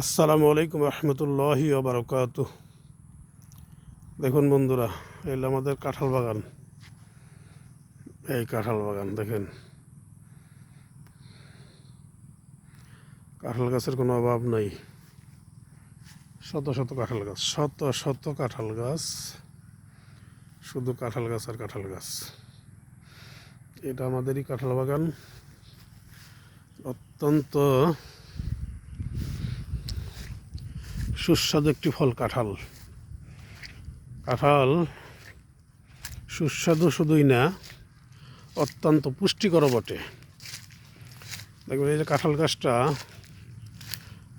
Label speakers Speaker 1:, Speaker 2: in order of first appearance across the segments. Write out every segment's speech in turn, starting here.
Speaker 1: আসসালামু আলাইকুম রহমতুল্লাহি বারকাতুহ। দেখুন বন্ধুরা, এল আমাদের কাঁঠাল বাগান। এই কাঁঠাল বাগান দেখেন, কাঁঠাল গাছের কোনো অভাব নাই। শত শত কাঁঠাল গাছ, শত শত কাঁঠাল গাছ, শুধু কাঁঠাল গাছ আর কাঁঠাল গাছ। এটা আমাদেরই কাঁঠাল বাগান। অত্যন্ত সুস্বাদু একটি ফল কাঁঠাল। কাঁঠাল সুস্বাদু শুধুই না, অত্যন্ত পুষ্টিকর বটে। দেখবেন এই যে কাঁঠাল গাছটা,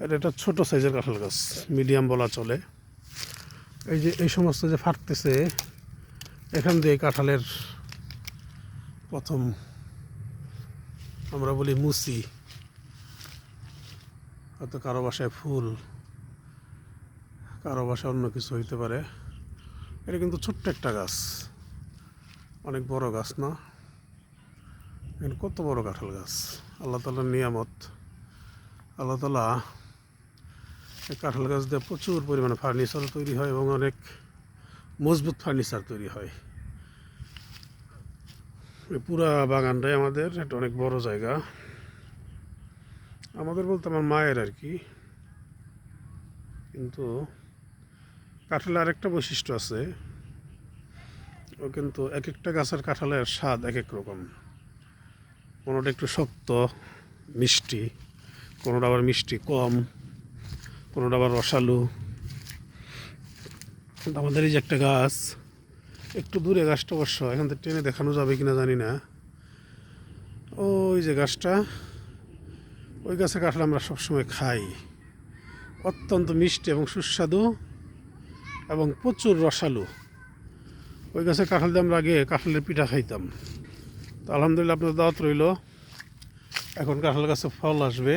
Speaker 1: এটা একটা ছোটো সাইজের কাঁঠাল গাছ, মিডিয়াম বলা চলে। এই যে এই সমস্ত যে ফাটতেছে, এখান দিয়ে কাঁঠালের প্রথম আমরা বলি মুচি, হয়তো কারো বাসায় ফুল, কারো বাসায় অন্য কিছু হইতে পারে। এটা কিন্তু ছোট্ট একটা গাছ, অনেক বড় গাছ না। এখানে কত বড় কাঁঠাল গাছ, আল্লাহ তাআলার নিয়ামত। আল্লাহ তাআলা এই কাঁঠাল গাছ দিয়ে প্রচুর পরিমাণে ফার্নিচার তৈরি হয় এবং অনেক মজবুত ফার্নিচার তৈরি হয়। এই পুরা বাগানটাই আমাদের, এটা অনেক বড় জায়গা। আমাদের বলতে আমার মায়ের আর কি। কিন্তু কাঁঠালের আরেকটা বৈশিষ্ট্য আছে, ও কিন্তু এক একটা গাছের কাঁঠালের স্বাদ এক এক রকম। কোনোটা একটু শক্ত মিষ্টি, কোনোটা আবার মিষ্টি কম, কোনোটা আবার রসালো। কিন্তু আমাদের এই যে একটা গাছ, একটু দূরে গাছটা অবশ্য, এখান থেকে টেনে দেখানো যাবে কিনা জানি না। ওই যে গাছটা, ওই গাছের কাঁঠাল আমরা সবসময় খাই। অত্যন্ত মিষ্টি এবং সুস্বাদু এবং প্রচুর রসালো। ওই গাছের কাঁঠাল দিয়ে আমরা আগে কাঁঠালের পিঠা খাইতাম। তো আলহামদুলিল্লাহ আপনার দাওয়াত রইল। এখন কাঁঠাল গাছে ফল আসবে।